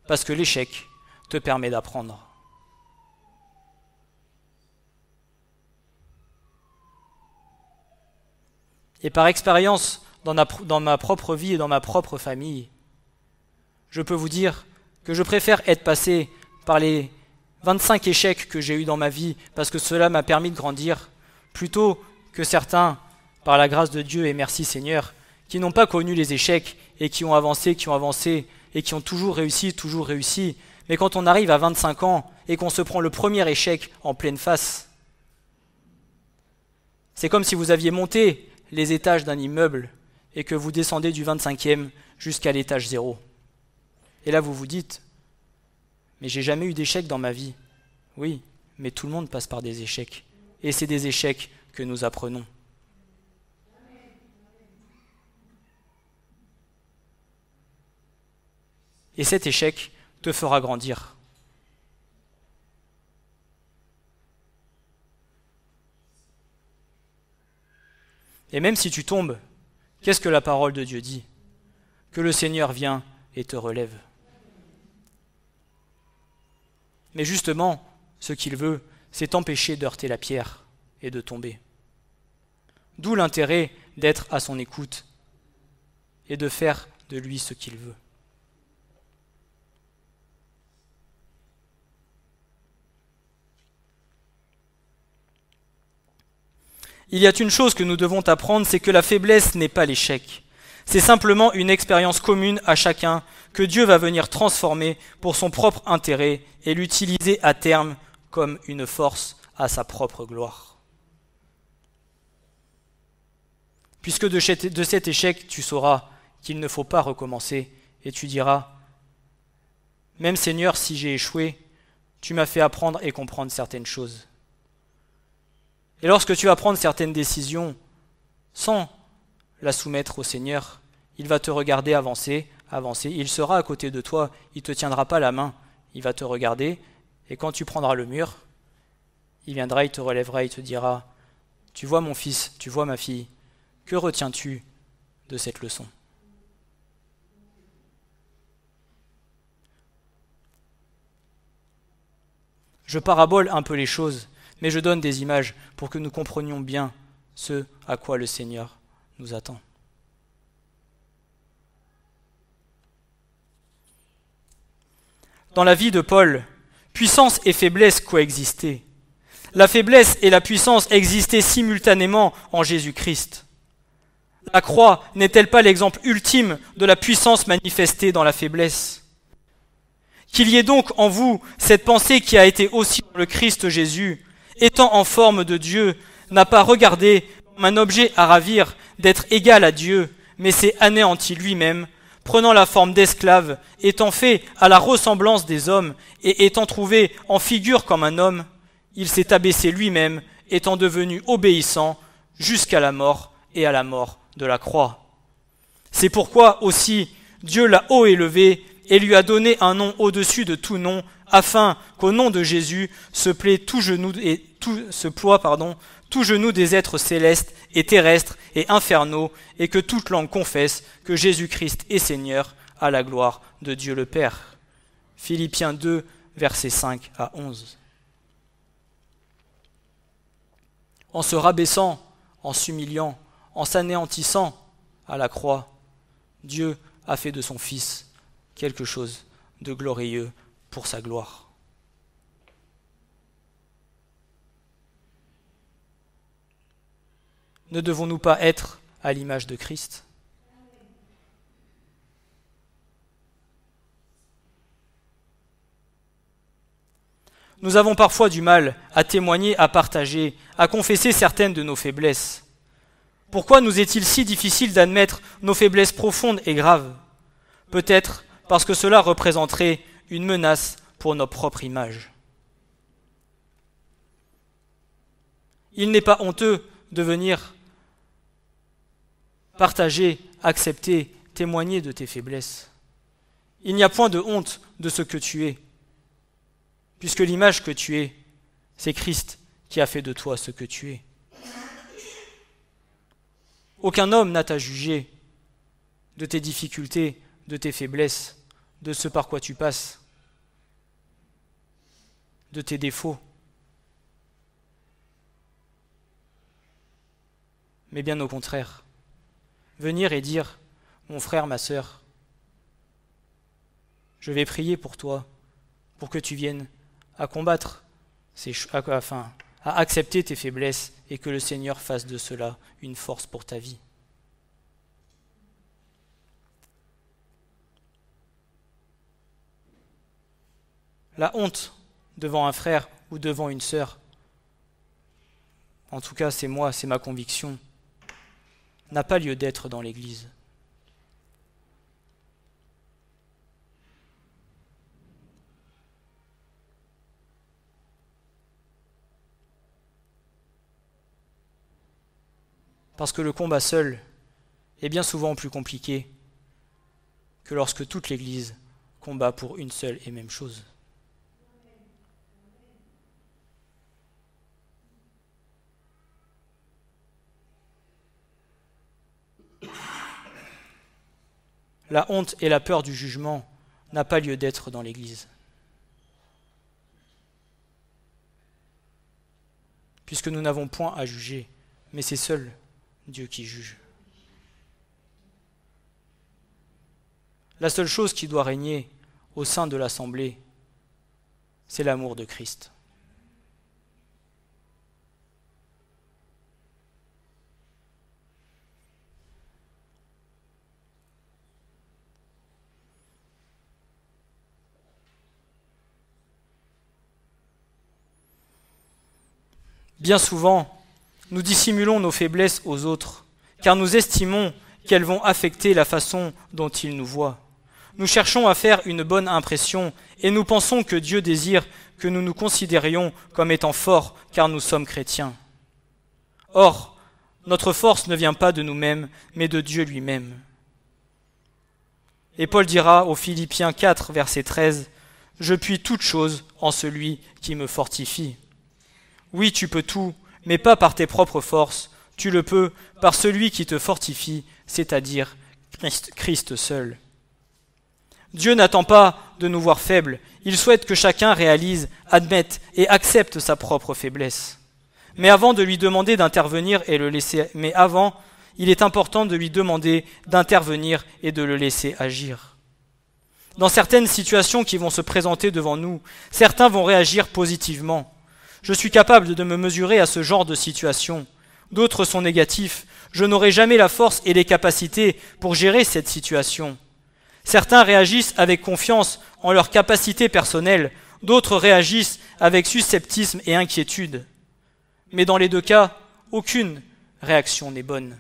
parce que l'échec te permet d'apprendre. Et par expérience, dans ma propre vie et dans ma propre famille, je peux vous dire que je préfère être passé par les 25 échecs que j'ai eus dans ma vie, parce que cela m'a permis de grandir, plutôt que certains, par la grâce de Dieu et merci Seigneur, qui n'ont pas connu les échecs et qui ont avancé et qui ont toujours réussi. Mais quand on arrive à 25 ans et qu'on se prend le premier échec en pleine face, c'est comme si vous aviez monté les étages d'un immeuble et que vous descendez du 25e jusqu'à l'étage 0. Et là vous vous dites, mais j'ai jamais eu d'échec dans ma vie. Oui, mais tout le monde passe par des échecs. Et c'est des échecs que nous apprenons. Et cet échec te fera grandir. Et même si tu tombes, qu'est-ce que la parole de Dieu dit? Que le Seigneur vient et te relève. Mais justement, ce qu'il veut, c'est t'empêcher d'heurter la pierre et de tomber. D'où l'intérêt d'être à son écoute et de faire de lui ce qu'il veut. Il y a une chose que nous devons apprendre, c'est que la faiblesse n'est pas l'échec. C'est simplement une expérience commune à chacun que Dieu va venir transformer pour son propre intérêt et l'utiliser à terme comme une force à sa propre gloire. Puisque de cet échec, tu sauras qu'il ne faut pas recommencer et tu diras, même Seigneur, si j'ai échoué, tu m'as fait apprendre et comprendre certaines choses. Et lorsque tu vas prendre certaines décisions sans la soumettre au Seigneur, il va te regarder avancer, il sera à côté de toi, il ne te tiendra pas la main, il va te regarder, et quand tu prendras le mur, il viendra, il te relèvera, il te dira, tu vois mon fils, tu vois ma fille, que retiens-tu de cette leçon ? Je parabole un peu les choses, mais je donne des images pour que nous comprenions bien ce à quoi le Seigneur nous attend. Dans la vie de Paul, puissance et faiblesse coexistaient. La faiblesse et la puissance existaient simultanément en Jésus-Christ. La croix n'est-elle pas l'exemple ultime de la puissance manifestée dans la faiblesse ? Qu'il y ait donc en vous cette pensée qui a été aussi dans le Christ Jésus, étant en forme de Dieu, n'a pas regardé comme un objet à ravir d'être égal à Dieu, mais s'est anéanti lui-même, prenant la forme d'esclave, étant fait à la ressemblance des hommes, et étant trouvé en figure comme un homme, il s'est abaissé lui-même, étant devenu obéissant jusqu'à la mort et à la mort de la croix. C'est pourquoi aussi Dieu l'a haut élevé et lui a donné un nom au-dessus de tout nom, afin qu'au nom de Jésus se ploie tout genou des êtres célestes et terrestres et infernaux, et que toute langue confesse que Jésus-Christ est Seigneur, à la gloire de Dieu le Père. Philippiens 2, versets 5 à 11. En se rabaissant, en s'humiliant, en s'anéantissant à la croix, Dieu a fait de son Fils quelque chose de glorieux pour sa gloire. Ne devons-nous pas être à l'image de Christ ? Nous avons parfois du mal à témoigner, à partager, à confesser certaines de nos faiblesses. Pourquoi nous est-il si difficile d'admettre nos faiblesses profondes et graves ? Peut-être parce que cela représenterait une menace pour notre propre image. Il n'est pas honteux de venir partager, accepter, témoigner de tes faiblesses. Il n'y a point de honte de ce que tu es, puisque l'image que tu es, c'est Christ qui a fait de toi ce que tu es. Aucun homme n'a à juger de tes difficultés, de tes faiblesses, de ce par quoi tu passes, de tes défauts. Mais bien au contraire, venir et dire, mon frère, ma sœur, je vais prier pour toi, pour que tu viennes à combattre, à accepter tes faiblesses et que le Seigneur fasse de cela une force pour ta vie. La honte devant un frère ou devant une sœur, en tout cas c'est ma conviction, n'a pas lieu d'être dans l'Église. Parce que le combat seul est bien souvent plus compliqué que lorsque toute l'Église combat pour une seule et même chose. La honte et la peur du jugement n'a pas lieu d'être dans l'Église. Puisque nous n'avons point à juger, mais c'est seul Dieu qui juge. La seule chose qui doit régner au sein de l'Assemblée, c'est l'amour de Christ. Bien souvent, nous dissimulons nos faiblesses aux autres, car nous estimons qu'elles vont affecter la façon dont ils nous voient. Nous cherchons à faire une bonne impression et nous pensons que Dieu désire que nous nous considérions comme étant forts, car nous sommes chrétiens. Or, notre force ne vient pas de nous-mêmes, mais de Dieu lui-même. Et Paul dira aux Philippiens 4, verset 13, « Je puis toutes choses en celui qui me fortifie. » Oui, tu peux tout, mais pas par tes propres forces, tu le peux par celui qui te fortifie, c'est-à-dire Christ seul. Dieu n'attend pas de nous voir faibles, il souhaite que chacun réalise, admette et accepte sa propre faiblesse. Mais avant de lui demander d'intervenir et il est important de lui demander d'intervenir et de le laisser agir. Dans certaines situations qui vont se présenter devant nous, certains vont réagir positivement. Je suis capable de me mesurer à ce genre de situation. D'autres sont négatifs. Je n'aurai jamais la force et les capacités pour gérer cette situation. Certains réagissent avec confiance en leurs capacités personnelles. D'autres réagissent avec susceptisme et inquiétude. Mais dans les deux cas, aucune réaction n'est bonne.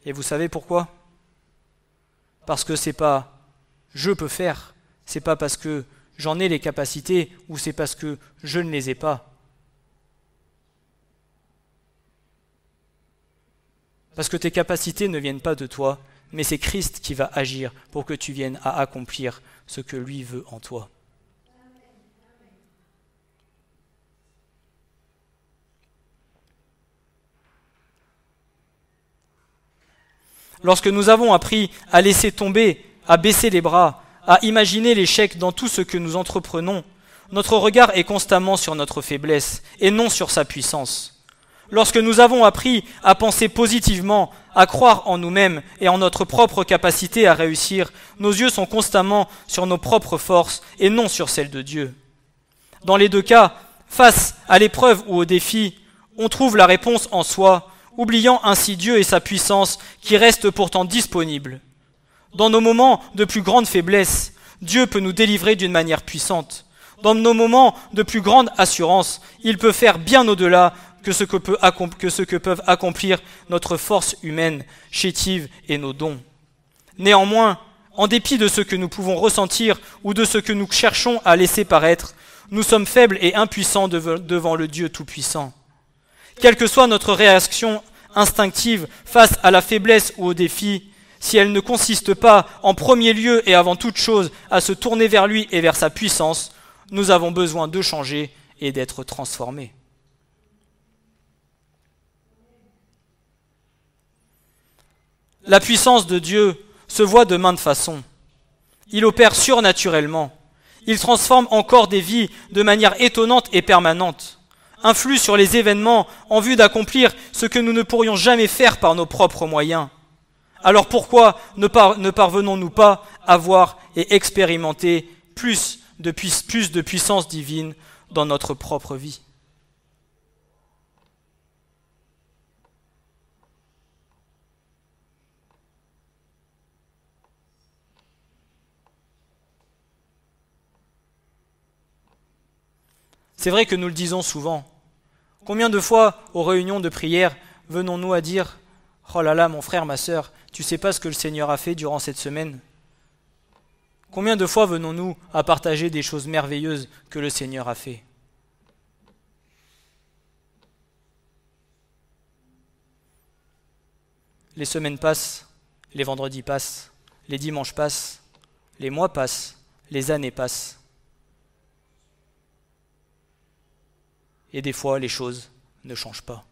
Et vous savez pourquoi ? Parce que c'est pas je peux faire, c'est pas parce que j'en ai les capacités ou c'est parce que je ne les ai pas. Parce que tes capacités ne viennent pas de toi, mais c'est Christ qui va agir pour que tu viennes à accomplir ce que lui veut en toi. Lorsque nous avons appris à laisser tomber, à baisser les bras, à imaginer l'échec dans tout ce que nous entreprenons, notre regard est constamment sur notre faiblesse et non sur sa puissance. Lorsque nous avons appris à penser positivement, à croire en nous-mêmes et en notre propre capacité à réussir, nos yeux sont constamment sur nos propres forces et non sur celles de Dieu. Dans les deux cas, face à l'épreuve ou au défi, on trouve la réponse en soi, oubliant ainsi Dieu et sa puissance qui restent pourtant disponibles. Dans nos moments de plus grande faiblesse, Dieu peut nous délivrer d'une manière puissante. Dans nos moments de plus grande assurance, il peut faire bien au-delà que ce que peuvent accomplir notre force humaine, chétive et nos dons. Néanmoins, en dépit de ce que nous pouvons ressentir ou de ce que nous cherchons à laisser paraître, Nous sommes faibles et impuissants devant le Dieu Tout-Puissant. Quelle que soit notre réaction instinctive face à la faiblesse ou au défi, si elle ne consiste pas en premier lieu et avant toute chose à se tourner vers lui et vers sa puissance, nous avons besoin de changer et d'être transformés. La puissance de Dieu se voit de maintes façons. Il opère surnaturellement. Il transforme encore des vies de manière étonnante et permanente, influe sur les événements en vue d'accomplir ce que nous ne pourrions jamais faire par nos propres moyens. Alors pourquoi ne parvenons-nous pas à voir et expérimenter plus de puissance divine dans notre propre vie ? C'est vrai que nous le disons souvent. Combien de fois, aux réunions de prière, venons-nous à dire « Oh là là, mon frère, ma sœur, tu ne sais pas ce que le Seigneur a fait durant cette semaine ?» Combien de fois venons-nous à partager des choses merveilleuses que le Seigneur a fait ? Les semaines passent, les vendredis passent, les dimanches passent, les mois passent, les années passent. Et des fois, les choses ne changent pas.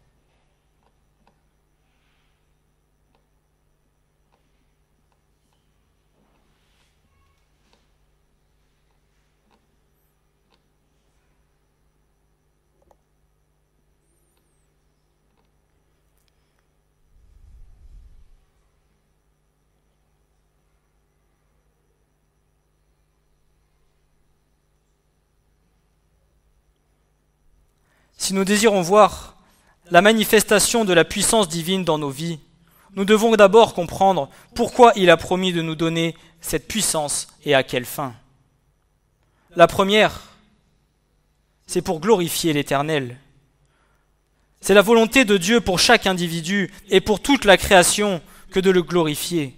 Si nous désirons voir la manifestation de la puissance divine dans nos vies, nous devons d'abord comprendre pourquoi il a promis de nous donner cette puissance et à quelle fin. La première, c'est pour glorifier l'Éternel. C'est la volonté de Dieu pour chaque individu et pour toute la création que de le glorifier.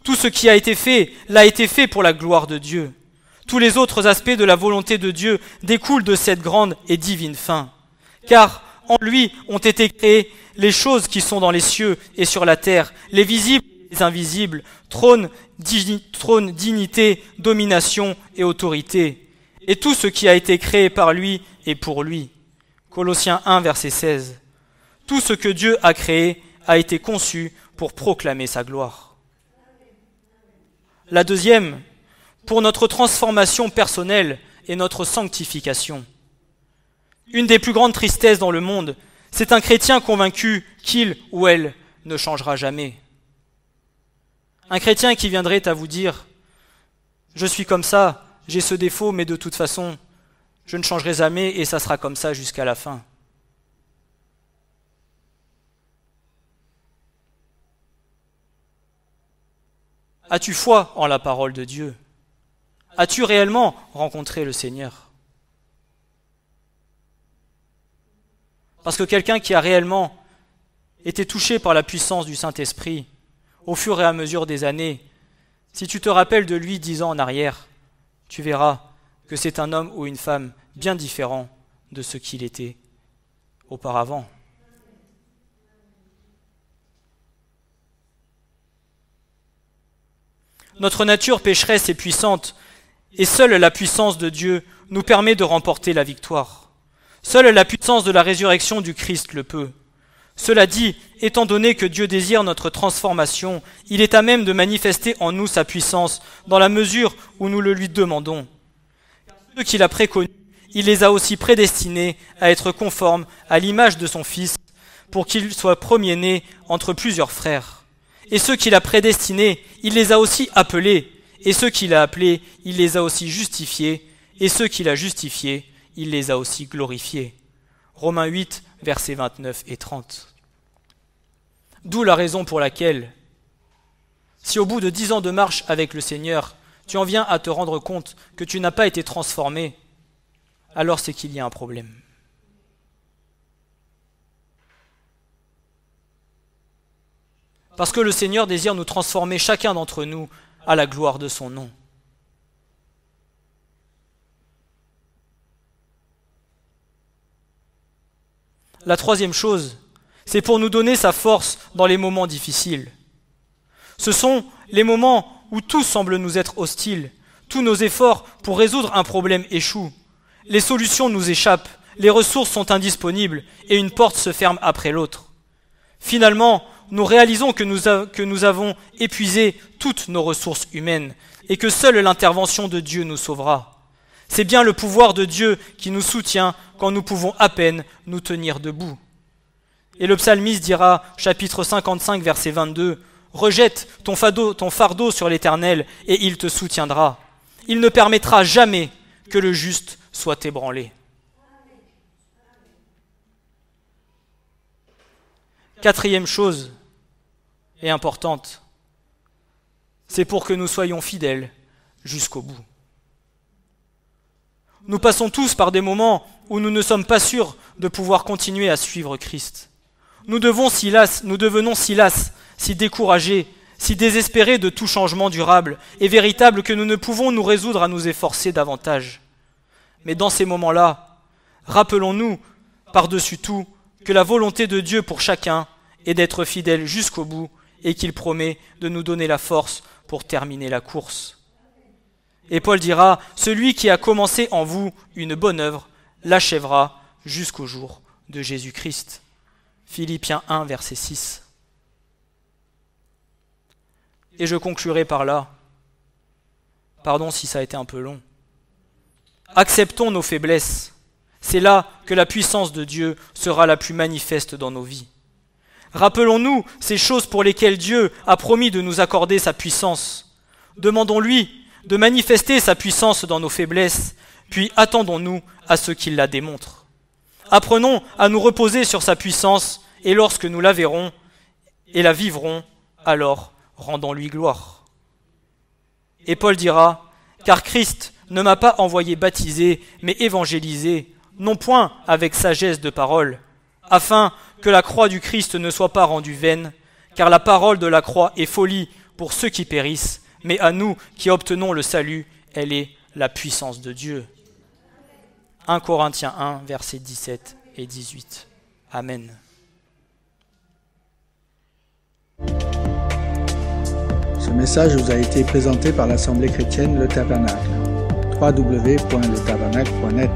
Tout ce qui a été fait l'a été fait pour la gloire de Dieu. Tous les autres aspects de la volonté de Dieu découlent de cette grande et divine fin. Car en lui ont été créées les choses qui sont dans les cieux et sur la terre, les visibles et les invisibles, trône, dignité, domination et autorité. Et tout ce qui a été créé par lui et pour lui. Colossiens 1, verset 16. Tout ce que Dieu a créé a été conçu pour proclamer sa gloire. La deuxième, pour notre transformation personnelle et notre sanctification. Une des plus grandes tristesses dans le monde, c'est un chrétien convaincu qu'il ou elle ne changera jamais. Un chrétien qui viendrait à vous dire « Je suis comme ça, j'ai ce défaut, mais de toute façon, je ne changerai jamais et ça sera comme ça jusqu'à la fin. » As-tu foi en la parole de Dieu ? As-tu réellement rencontré le Seigneur ? Parce que quelqu'un qui a réellement été touché par la puissance du Saint-Esprit, au fur et à mesure des années, si tu te rappelles de lui 10 ans en arrière, tu verras que c'est un homme ou une femme bien différent de ce qu'il était auparavant. Notre nature pécheresse est puissante, et seule la puissance de Dieu nous permet de remporter la victoire. Seule la puissance de la résurrection du Christ le peut. Cela dit, étant donné que Dieu désire notre transformation, il est à même de manifester en nous sa puissance, dans la mesure où nous le lui demandons. Car ceux qu'il a préconnus, il les a aussi prédestinés à être conformes à l'image de son Fils, pour qu'il soit premier-né entre plusieurs frères. Et ceux qu'il a prédestinés, il les a aussi appelés. Et ceux qu'il a appelés, il les a aussi justifiés. Et ceux qu'il a justifiés, il les a aussi glorifiés. Romains 8, versets 29 et 30. D'où la raison pour laquelle, si au bout de 10 ans de marche avec le Seigneur, tu en viens à te rendre compte que tu n'as pas été transformé, alors c'est qu'il y a un problème. Parce que le Seigneur désire nous transformer chacun d'entre nous à la gloire de son nom. À la gloire de son nom. La troisième chose, c'est pour nous donner sa force dans les moments difficiles. Ce sont les moments où tout semble nous être hostile, tous nos efforts pour résoudre un problème échouent, les solutions nous échappent, les ressources sont indisponibles et une porte se ferme après l'autre. Finalement, nous réalisons que nous avons épuisé toutes nos ressources humaines et que seule l'intervention de Dieu nous sauvera. C'est bien le pouvoir de Dieu qui nous soutient quand nous pouvons à peine nous tenir debout. Et le psalmiste dira, chapitre 55, verset 22, « Rejette ton fardeau sur l'Éternel et il te soutiendra. Il ne permettra jamais que le juste soit ébranlé. » Quatrième chose, et importante, c'est pour que nous soyons fidèles jusqu'au bout. Nous passons tous par des moments où nous ne sommes pas sûrs de pouvoir continuer à suivre Christ. Nous devenons si las, si découragés, si désespérés de tout changement durable et véritable que nous ne pouvons nous résoudre à nous efforcer davantage. Mais dans ces moments-là, rappelons-nous par-dessus tout que la volonté de Dieu pour chacun est d'être fidèle jusqu'au bout et qu'il promet de nous donner la force pour terminer la course. Et Paul dira, « Celui qui a commencé en vous une bonne œuvre l'achèvera jusqu'au jour de Jésus-Christ. » Philippiens 1, verset 6. Et je conclurai par là. Pardon si ça a été un peu long. Acceptons nos faiblesses. C'est là que la puissance de Dieu sera la plus manifeste dans nos vies. Rappelons-nous ces choses pour lesquelles Dieu a promis de nous accorder sa puissance. Demandons-lui de manifester sa puissance dans nos faiblesses, puis attendons-nous à ce qu'il la démontre. Apprenons à nous reposer sur sa puissance, et lorsque nous la verrons et la vivrons, alors rendons-lui gloire. Et Paul dira, « Car Christ ne m'a pas envoyé baptiser, mais évangéliser, non point avec sagesse de parole, afin que la croix du Christ ne soit pas rendue vaine, car la parole de la croix est folie pour ceux qui périssent, mais à nous qui obtenons le salut, elle est la puissance de Dieu. » 1 Corinthiens 1, versets 17 et 18. Amen. Ce message vous a été présenté par l'Assemblée chrétienne Le Tabernacle. www.letabernacle.net